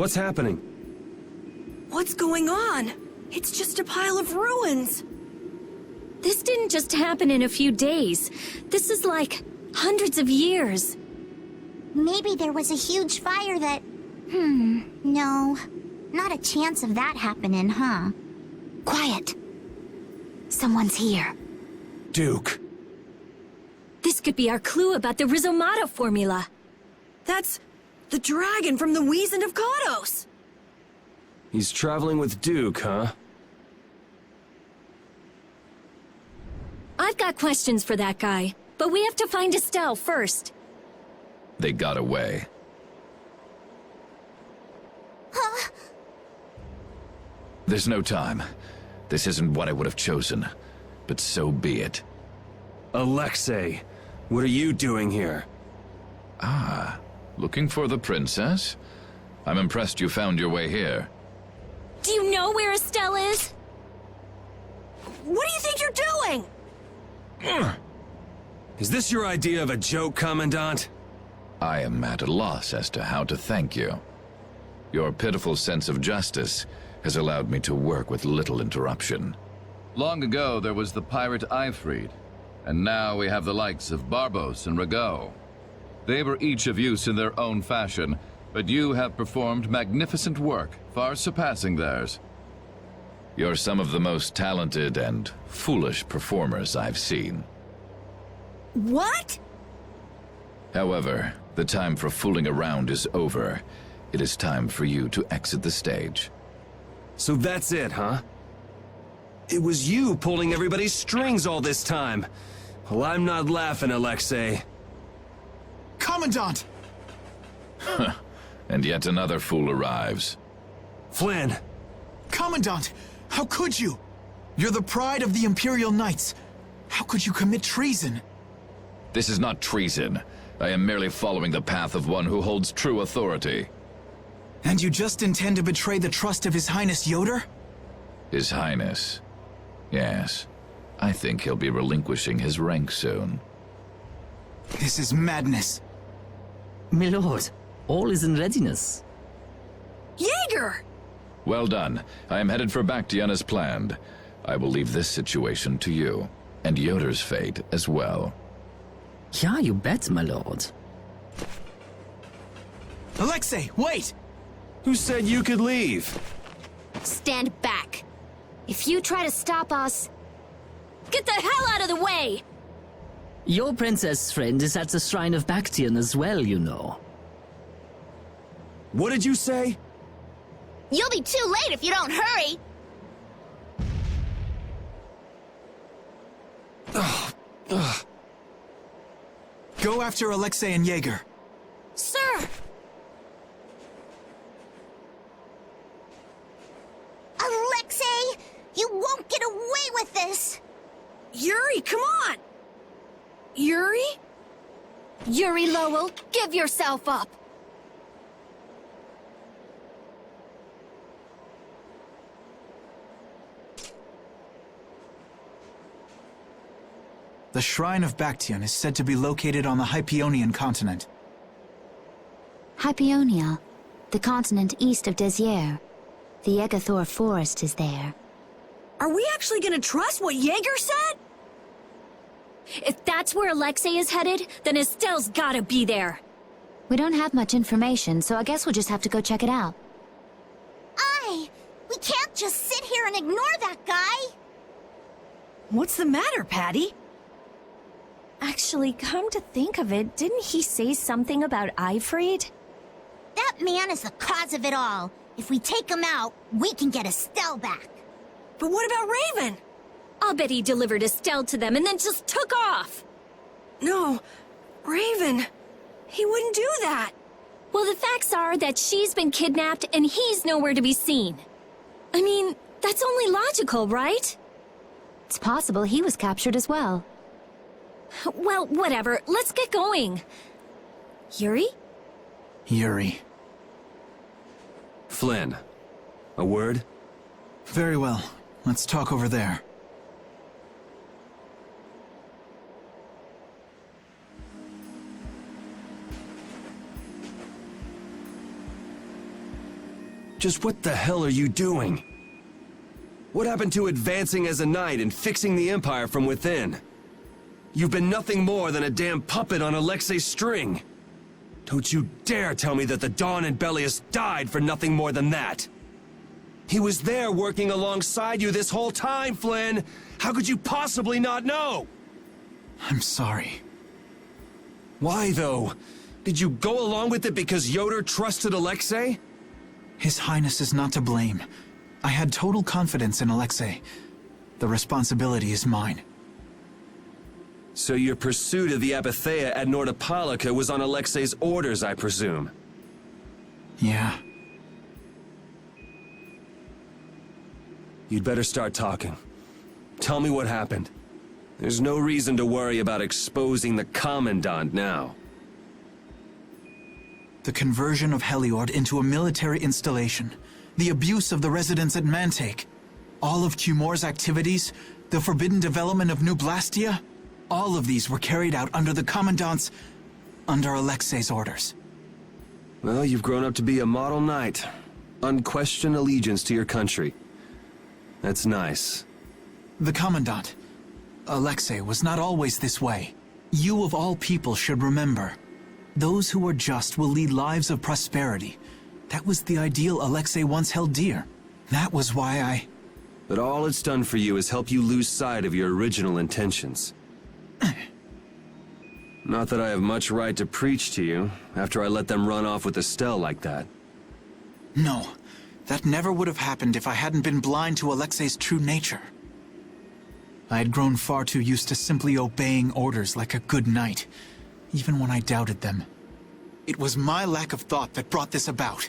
What's happening? What's going on? It's just a pile of ruins. This didn't just happen in a few days. This is like hundreds of years. Maybe there was a huge fire that... no. Not a chance of that happening, huh? Quiet. Someone's here. Duke. This could be our clue about the Rhizomata formula. That's the dragon from the Weasand of Kodos. He's traveling with Duke, huh? I've got questions for that guy, but we have to find Astal first. They got away. Huh? There's no time. This isn't what I would have chosen, but so be it. Alexe, what are you doing here? Ah, looking for the princess? I'm impressed you found your way here. Do you know where Astal is? What do you think you're doing? Is this your idea of a joke, Commandant? I am at a loss as to how to thank you. Your pitiful sense of justice has allowed me to work with little interruption. Long ago, there was the pirate Ifrid, and now we have the likes of Barbos and Rago. They were each of use in their own fashion, but you have performed magnificent work, far surpassing theirs. You're some of the most talented and foolish performers I've seen. What? However, the time for fooling around is over. It is time for you to exit the stage. So that's it, huh? It was you pulling everybody's strings all this time. Well, I'm not laughing, Alexe. Commandant! And yet another fool arrives. Flynn! Commandant! How could you? You're the pride of the Imperial Knights. How could you commit treason? This is not treason. I am merely following the path of one who holds true authority. And you just intend to betray the trust of His Highness Yoder? His Highness. Yes. I think he'll be relinquishing his rank soon. This is madness. My lord, all is in readiness. Jaeger! Well done. I am headed for Bactian as planned. I will leave this situation to you, and Yoder's fate as well. Yeah, you bet, my lord. Alexe, wait! Who said you could leave? Stand back. If you try to stop us... Get the hell out of the way! Your princess friend is at the Shrine of Bactian as well, you know. What did you say? You'll be too late if you don't hurry! Go after Alexe and Jaeger. Sir! Alexe! You won't get away with this! Yuri, come on! Yuri? Yuri Lowell, give yourself up! The Shrine of Bactian is said to be located on the Hypionian continent. Hypionia, the continent east of Desier. The Egathor forest is there. Are we actually gonna trust what Jaeger said? If that's where Alexe is headed, then Astal's gotta be there. We don't have much information, so I guess we'll just have to go check it out. We can't just sit here and ignore that guy! What's the matter, Patty? Actually, come to think of it, didn't he say something about Ifrid? That man is the cause of it all. If we take him out, we can get Astal back. But what about Raven? I'll bet he delivered Astal to them and then just took off. No, Raven. He wouldn't do that. Well, the facts are that she's been kidnapped and he's nowhere to be seen. I mean, that's only logical, right? It's possible he was captured as well. Well, whatever. Let's get going. Yuri? Yuri. Flynn. A word? Very well. Let's talk over there. Just what the hell are you doing? What happened to advancing as a knight and fixing the Empire from within? You've been nothing more than a damn puppet on Alexe's string. Don't you dare tell me that the Dawn and Bellius died for nothing more than that. He was there working alongside you this whole time, Flynn! How could you possibly not know? I'm sorry. Why, though? Did you go along with it because Yoder trusted Alexe? His Highness is not to blame. I had total confidence in Alexe. The responsibility is mine. So your pursuit of the Apatheia at Nordopolica was on Alexe's orders, I presume? Yeah. You'd better start talking. Tell me what happened. There's no reason to worry about exposing the Commandant now. The conversion of Heliord into a military installation. The abuse of the residents at Mantiac. All of Cumor's activities. The forbidden development of New Blastia. All of these were carried out under the Commandant's... under Alexe's orders. Well, you've grown up to be a model knight. Unquestioned allegiance to your country. That's nice. The Commandant, Alexe, was not always this way. You of all people should remember. Those who are just will lead lives of prosperity. That was the ideal Alexe once held dear. That was why I... But all it's done for you is help you lose sight of your original intentions. Not that I have much right to preach to you, after I let them run off with Astal like that. No, that never would have happened if I hadn't been blind to Alexe's true nature. I had grown far too used to simply obeying orders like a good knight, even when I doubted them. It was my lack of thought that brought this about.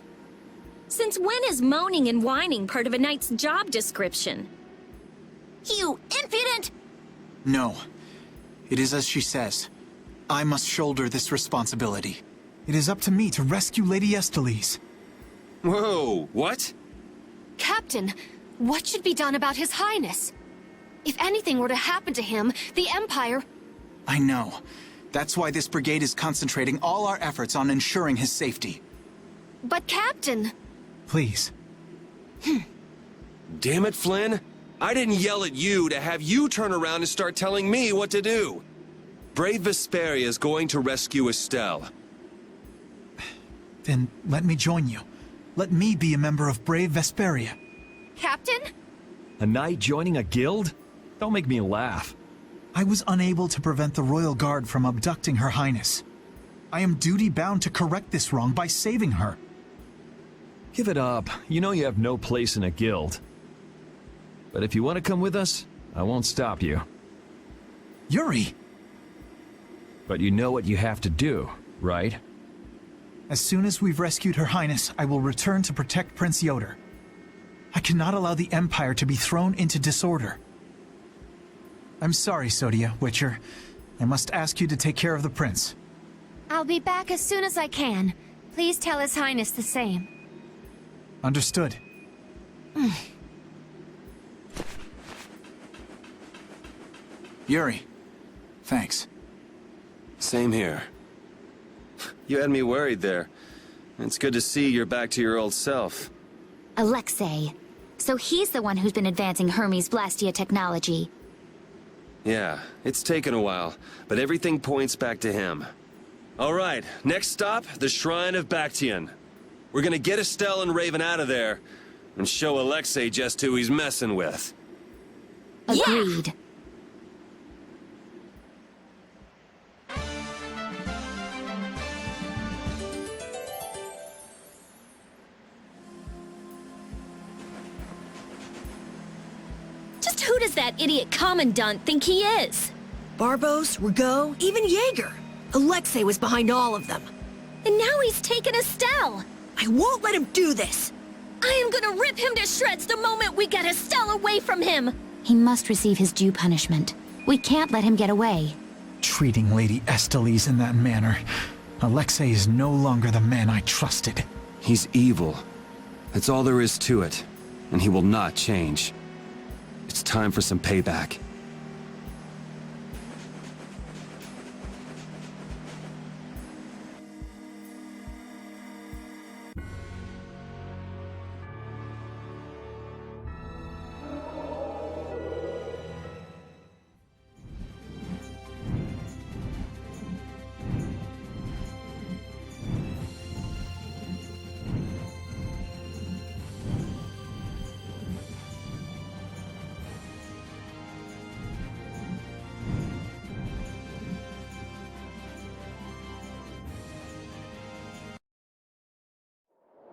Since when is moaning and whining part of a knight's job description? You impudent! No. It is as she says. I must shoulder this responsibility. It is up to me to rescue Lady Estellise. Whoa, what? Captain, what should be done about His Highness? If anything were to happen to him, the Empire... I know. That's why this brigade is concentrating all our efforts on ensuring his safety. But Captain... Please. Damn it, Flynn. I didn't yell at you to have you turn around and start telling me what to do. Brave Vesperia is going to rescue Astal. Then let me join you. Let me be a member of Brave Vesperia. Captain? A knight joining a guild? Don't make me laugh. I was unable to prevent the Royal Guard from abducting Her Highness. I am duty-bound to correct this wrong by saving her. Give it up. You know you have no place in a guild. But if you want to come with us, I won't stop you. Yuri! But you know what you have to do, right? As soon as we've rescued Her Highness, I will return to protect Prince Yoder. I cannot allow the Empire to be thrown into disorder. I'm sorry, Sodia, Witcher. I must ask you to take care of the prince. I'll be back as soon as I can. Please tell His Highness the same. Understood. Yuri, thanks. Same here. You had me worried there. It's good to see you're back to your old self. Alexe. So he's the one who's been advancing Hermes Blastia technology. Yeah, it's taken a while, but everything points back to him. All right, next stop, the Shrine of Bactian. We're gonna get Astal and Raven out of there, and show Alexe just who he's messing with. Agreed. Just who does that idiot Commandant think he is? Barbos, Rigaud, even Jaeger. Alexe was behind all of them. And now he's taken Astal. I won't let him do this! I am gonna rip him to shreds the moment we get Astal away from him! He must receive his due punishment. We can't let him get away. Treating Lady Estellise in that manner. Alexe is no longer the man I trusted. He's evil. That's all there is to it, and he will not change. It's time for some payback.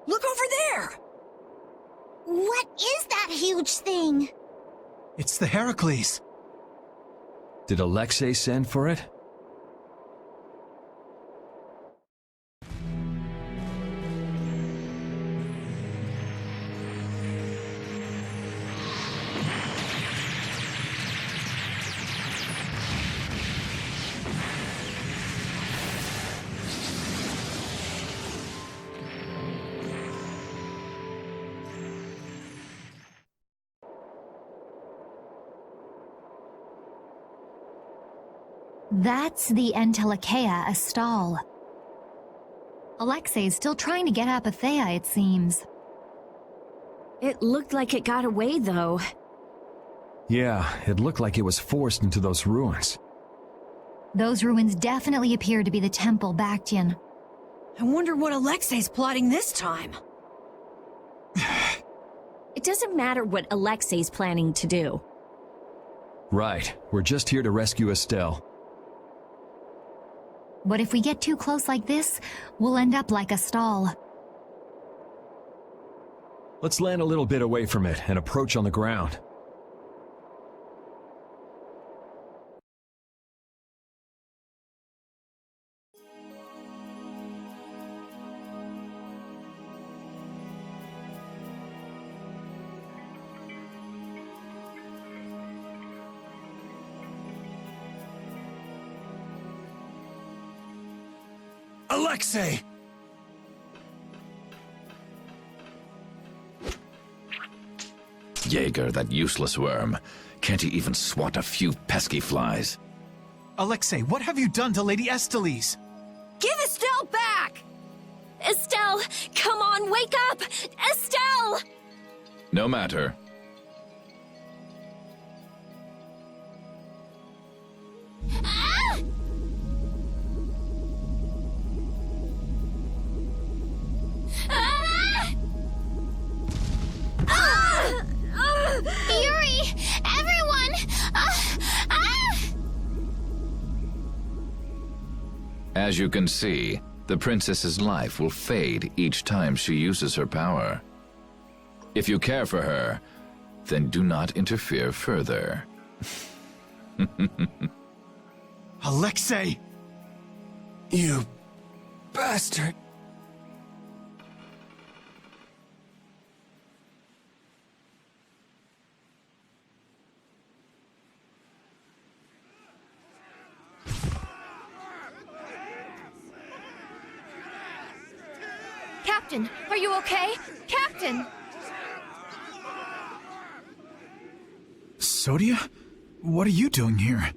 Look over there! What is that huge thing? It's the Heracles. Did Alexe send for it? That's the Entelekea Astal. Alexe is still trying to get Apathea, it seems. It looked like it got away, though. Yeah, it looked like it was forced into those ruins. Those ruins definitely appear to be the temple Bactian. I wonder what Alexei's plotting this time. It doesn't matter what Alexei's planning to do. Right, we're just here to rescue Astal. But if we get too close like this, we'll end up like Astal. Let's land a little bit away from it and approach on the ground. Alexe! Jaeger, that useless worm. Can't he even swat a few pesky flies? Alexe, what have you done to Lady Estellise? Give Estelle back! Estelle, come on, wake up! Estelle! No matter. Yuri! Everyone! As you can see, the princess's life will fade each time she uses her power. If you care for her, then do not interfere further. Alexe! You bastard! Captain, are you okay? Captain! Sodia? What are you doing here?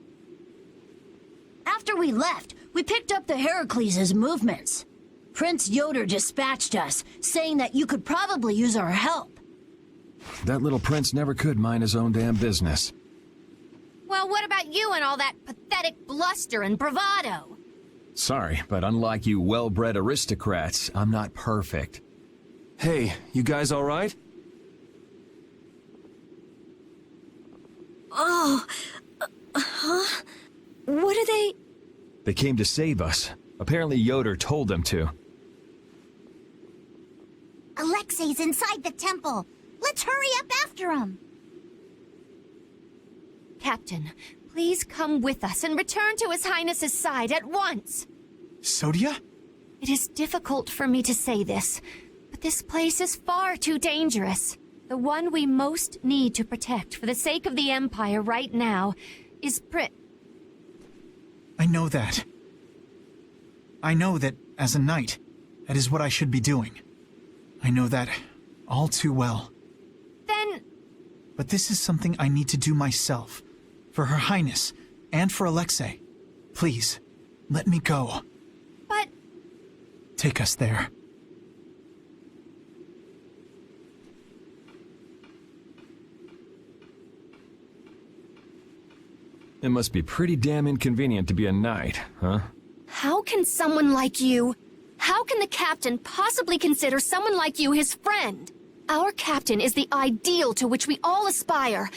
After we left, we picked up the Heracles' movements. Prince Yoder dispatched us, saying that you could probably use our help. That little prince never could mind his own damn business. Well, what about you and all that pathetic bluster and bravado? Sorry, but unlike you well-bred aristocrats, I'm not perfect. Hey, you guys all right? Oh, huh? What are they? They came to save us. Apparently Yoder told them to. Alexei's inside the temple. Let's hurry up after him. Captain, please come with us and return to His Highness's side at once. Sodia? It is difficult for me to say this, but this place is far too dangerous. The one we most need to protect for the sake of the Empire right now is I know that. I know that, as a knight, that is what I should be doing. I know that all too well. Then... But this is something I need to do myself. For Her Highness, and for Alexe. Please, let me go. But... Take us there. It must be pretty damn inconvenient to be a knight, huh? How can someone like you... How can the captain possibly consider someone like you his friend? Our captain is the ideal to which we all aspire.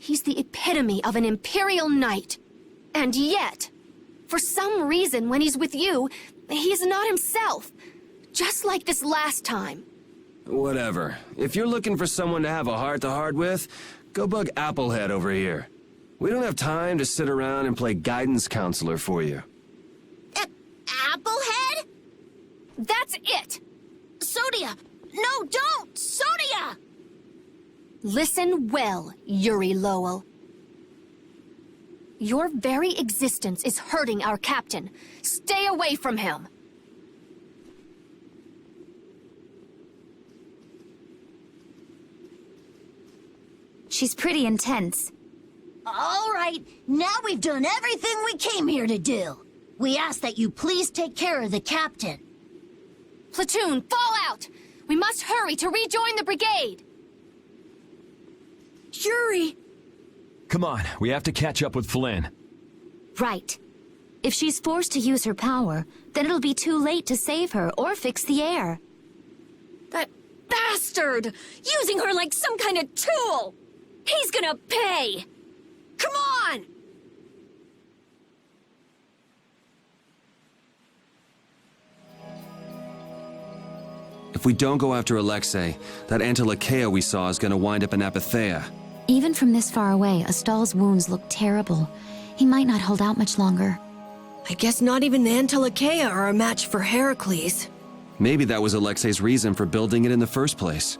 He's the epitome of an imperial knight. And yet, for some reason when he's with you, he's not himself. Just like this last time. Whatever. If you're looking for someone to have a heart-to-heart with, go bug Applehead over here. We don't have time to sit around and play guidance counselor for you. Applehead? That's it! Sodia! No, don't! Sodia! Listen well, Yuri Lowell. Your very existence is hurting our captain. Stay away from him. She's pretty intense. All right, now we've done everything we came here to do. We ask that you please take care of the captain. Platoon, fall out! We must hurry to rejoin the brigade! Yuri! Come on, we have to catch up with Flynn. Right. If she's forced to use her power, then it'll be too late to save her or fix the air. That bastard! Using her like some kind of tool! He's gonna pay! Come on! If we don't go after Alexe, that Antilochea we saw is gonna wind up in Apatheia. Even from this far away, Astal's wounds look terrible. He might not hold out much longer. I guess not even the Antilochea are a match for Heracles. Maybe that was Alexe's reason for building it in the first place.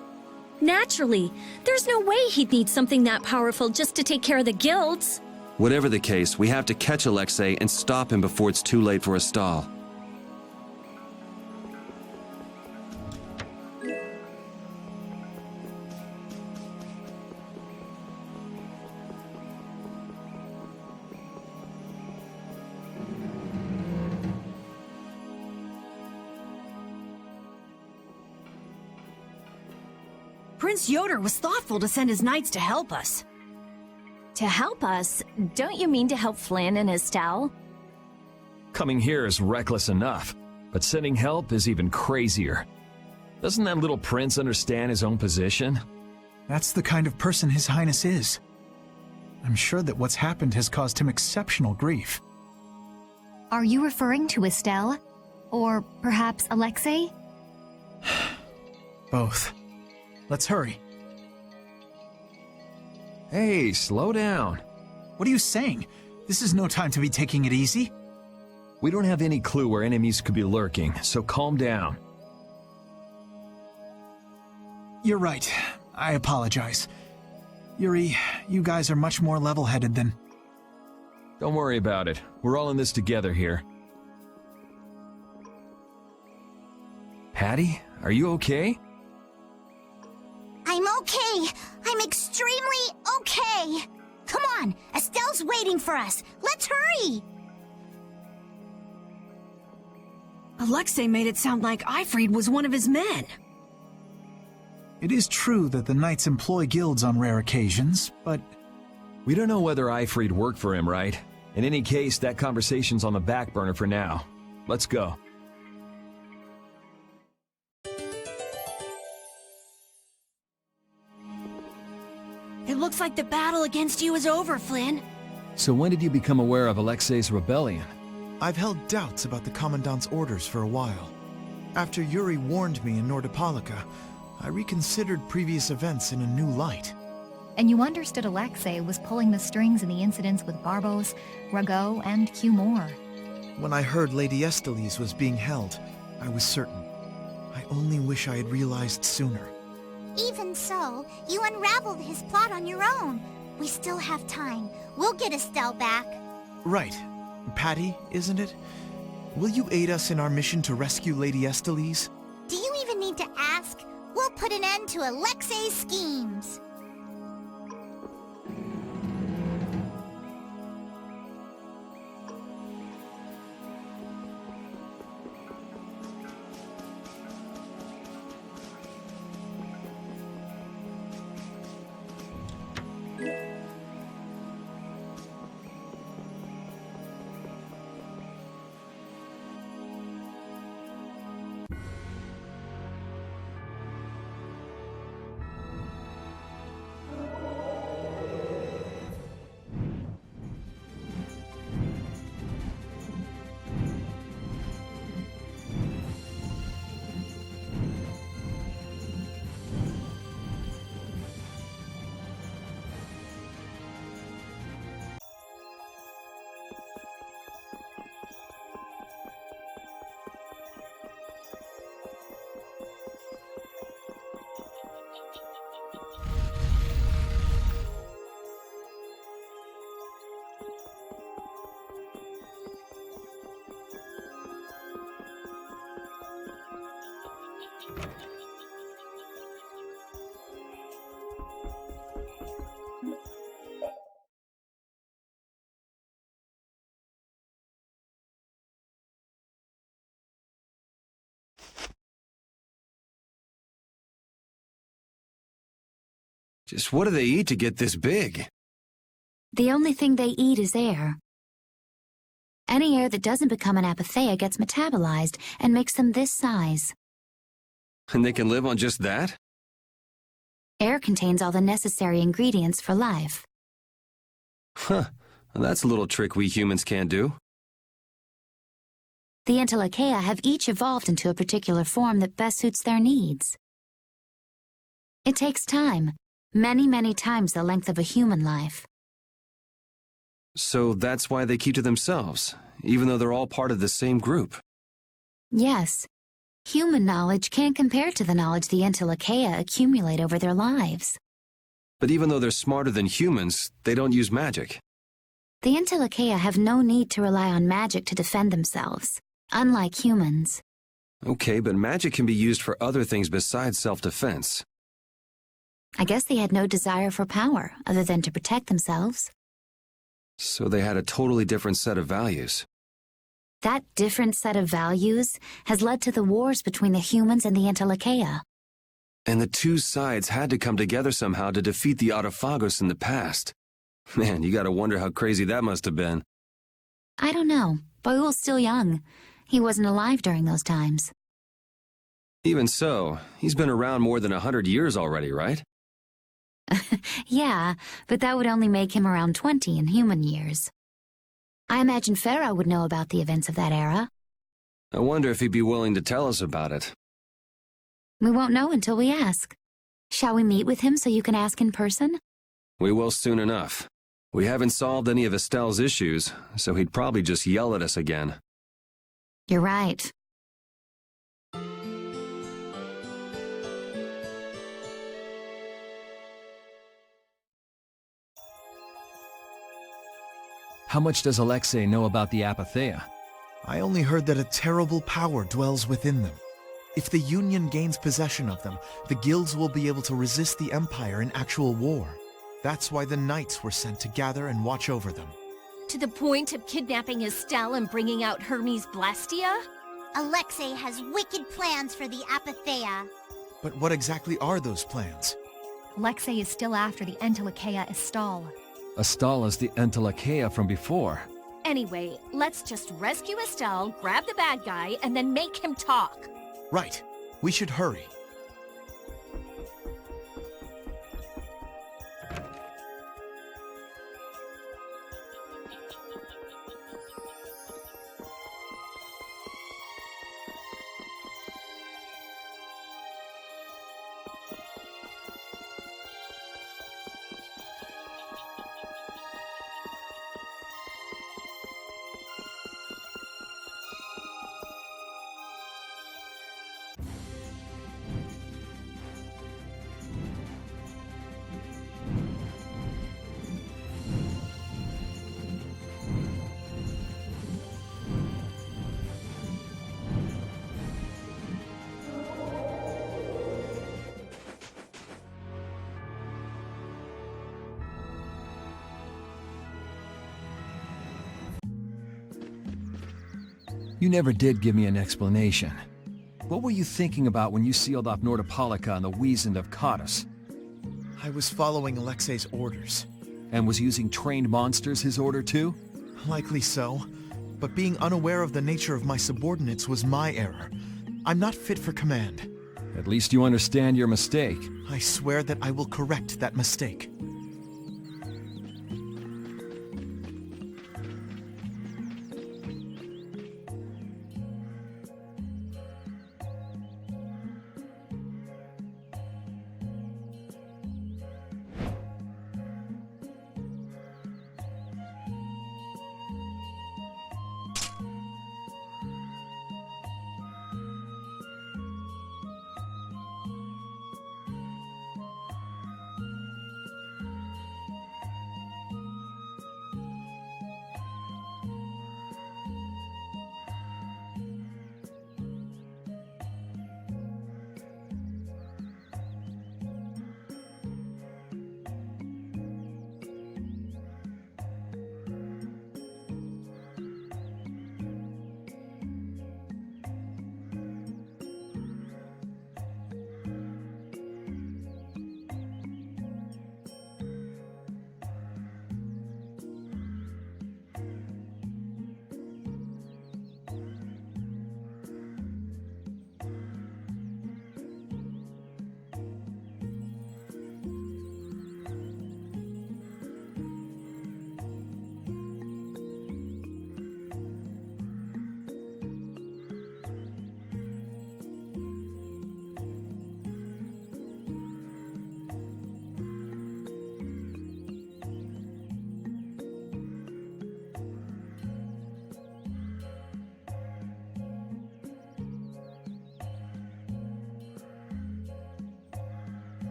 Naturally. There's no way he'd need something that powerful just to take care of the guilds. Whatever the case, we have to catch Alexe and stop him before it's too late for Astal. Prince Yoder was thoughtful to send his knights to help us. To help us? Don't you mean to help Flynn and Astal? Coming here is reckless enough, but sending help is even crazier. Doesn't that little prince understand his own position? That's the kind of person His Highness is. I'm sure that what's happened has caused him exceptional grief. Are you referring to Astal? Or perhaps Alexe? Both. Let's hurry. Hey, slow down. What are you saying? This is no time to be taking it easy. We don't have any clue where enemies could be lurking, so calm down. You're right. I apologize. Yuri, you guys are much more level-headed than... Don't worry about it. We're all in this together here. Patty, are you okay? I'm okay. I'm extremely okay. Come on, Astal's waiting for us. Let's hurry. Alexe made it sound like Ifrid was one of his men. It is true that the knights employ guilds on rare occasions, but... We don't know whether Ifrid worked for him, right? In any case, that conversation's on the back burner for now. Let's go. It looks like the battle against you is over, Flynn. So when did you become aware of Alexe's rebellion? I've held doubts about the Commandant's orders for a while. After Yuri warned me in Nordopolica, I reconsidered previous events in a new light. And you understood Alexe was pulling the strings in the incidents with Barbos, Rago, and Q more. When I heard Lady Estelies was being held, I was certain. I only wish I had realized sooner. Even so, you unraveled his plot on your own. We still have time. We'll get Astal back. Right. Patty, isn't it? Will you aid us in our mission to rescue Lady Estelies? Do you even need to ask? We'll put an end to Alexe's schemes. Just what do they eat to get this big? The only thing they eat is air. Any air that doesn't become an apatheia gets metabolized and makes them this size. And they can live on just that? Air contains all the necessary ingredients for life. Huh. Well, that's a little trick we humans can't do. The Entelechyia have each evolved into a particular form that best suits their needs. It takes time. Many, many times the length of a human life. So that's why they keep to themselves, even though they're all part of the same group. Yes. Human knowledge can't compare to the knowledge the Entelechyia accumulate over their lives. But even though they're smarter than humans, they don't use magic. The Entelechyia have no need to rely on magic to defend themselves, unlike humans. Okay, but magic can be used for other things besides self-defense. I guess they had no desire for power, other than to protect themselves. So they had a totally different set of values. That different set of values has led to the wars between the humans and the Entelechyia. And the two sides had to come together somehow to defeat the Autophagos in the past. Man, you gotta wonder how crazy that must have been. I don't know. Boyul's still young. He wasn't alive during those times. Even so, he's been around more than 100 years already, right? Yeah, but that would only make him around 20 in human years. I imagine Pharaoh would know about the events of that era. I wonder if he'd be willing to tell us about it. We won't know until we ask. Shall we meet with him so you can ask in person? We will soon enough. We haven't solved any of Astal's issues, so he'd probably just yell at us again. You're right. How much does Alexe know about the apatheia? I only heard that a terrible power dwells within them. If the Union gains possession of them, the guilds will be able to resist the Empire in actual war. That's why the knights were sent to gather and watch over them. To the point of kidnapping Astal and bringing out Hermes Blastia? Alexe has wicked plans for the apatheia. But what exactly are those plans? Alexe is still after the Entelechyia Astal. Astal is the Entelechyia from before. Anyway, let's just rescue Astal, grab the bad guy, and then make him talk. Right. We should hurry. You never did give me an explanation. What were you thinking about when you sealed off Nordopolica and the Wiesent of Cottus? I was following Alexe's orders. And was using trained monsters his order too? Likely so. But being unaware of the nature of my subordinates was my error. I'm not fit for command. At least you understand your mistake. I swear that I will correct that mistake.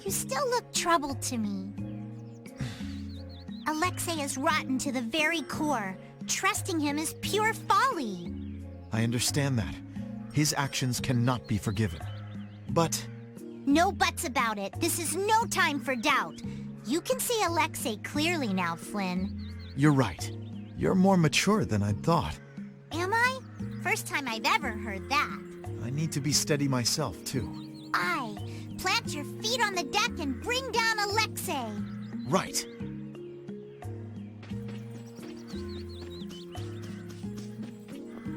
You still look troubled to me. Alexe is rotten to the very core. Trusting him is pure folly. I understand that. His actions cannot be forgiven. But... No buts about it. This is no time for doubt. You can see Alexe clearly now, Flynn. You're right. You're more mature than I'd thought. Am I? First time I've ever heard that. I need to be steady myself, too. Aye. Plant your feet on the deck and bring down Alexe. Right.